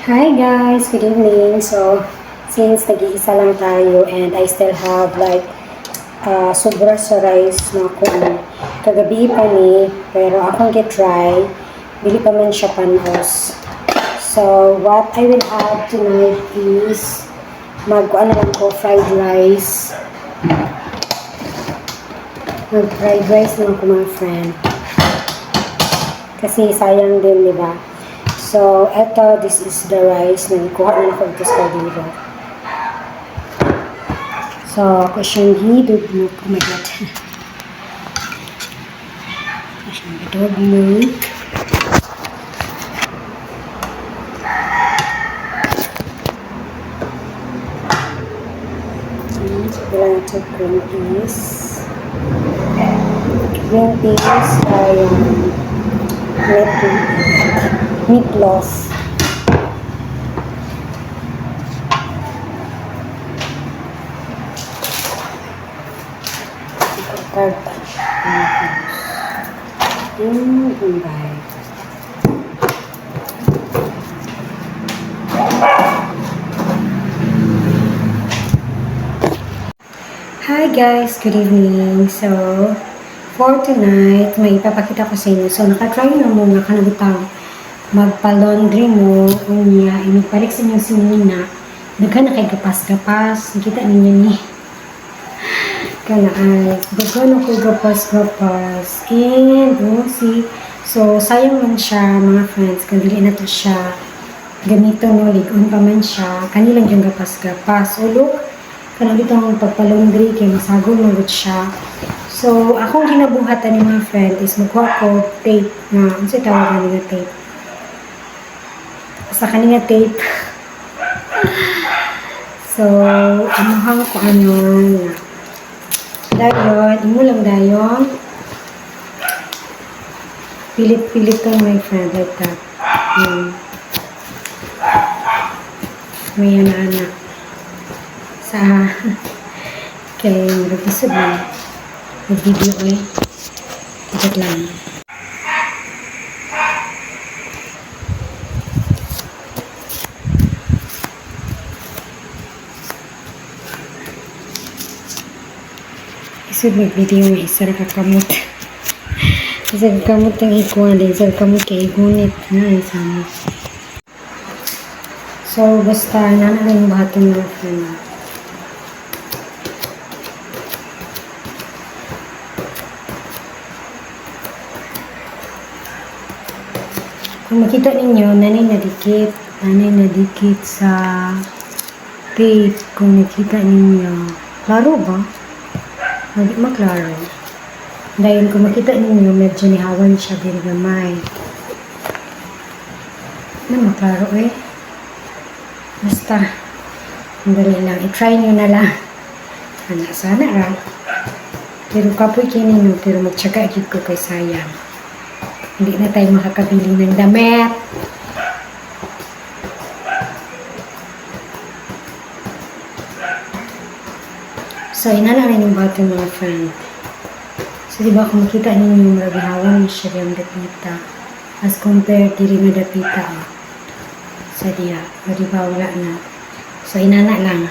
Hi guys, good evening. So, since nag-iisa lang tayo and I still have like sobra sa rice na kung kagabi pa ni, pero akong get-try, bili pa man siya panos. So, what I will have tonight is mag-ano lang ko, fried rice. Mag-fried rice lang ko mga friend. Kasi sayang din, di ba? So, this is the rice na kuha na ako ito sa kaldero. So, ako siyang hidugmok. Oh my God. Ako siyang hidugmok. So, kailangan ito green peas. Green peas ay meatloaf. Hi guys, good evening. So, for tonight, may ipapakita ko sa inyo. So, nakatry na muna ka na butang magpa-laundry mo, unya, inipalik sa inyong sinina. Daga na kay gapas-gapas. Nakita ninyo ni. Kana ay, daga na kay gapas-gapas. And, see, so, sayang man siya, mga friends, kung dili na to siya ganito, no, ligon pa man siya, kanilang yung gapas-gapas. So, look, kanang dito ang pagpa-laundry, kay masagol magot siya. So, akong ginabuhatan ni mga friend is magkuha ko tape na, ano siya tawag kanina tape? Basta kanina tape. So, anuhang ko ano na. Dayon, imo lang dayon. Pilit-pilit to my friend, like that. May anak sa kay mag-isod na mag-video eh. Tigat lang. Isod mag-video nga isa na kakamot. Isa kakamot ang ikuan din. Isa kakamot kay igunit na isa mo. So, basta nananang bahato ng friend. Kung makita ninyo, nanay nadikit sa tape. Kung nakita ninyo, klaro ba? Hindi maklaro. Dahil kung makita ninyo, medyo nihawan siya din gamay. Ano maklaro eh? Basta, andali lang. I-try nyo na lang. Sana ra. Pero kapoy kininyo, pero magtsaga agad ko kay sayang. Hindi na tayo makakabili ng damit. So, inala rin yung bato mga friend. So, diba kung makita ninyo yung marabihawan siya yung dapita. As compared, diri na dapita. So, diba wala na. So, inana lang.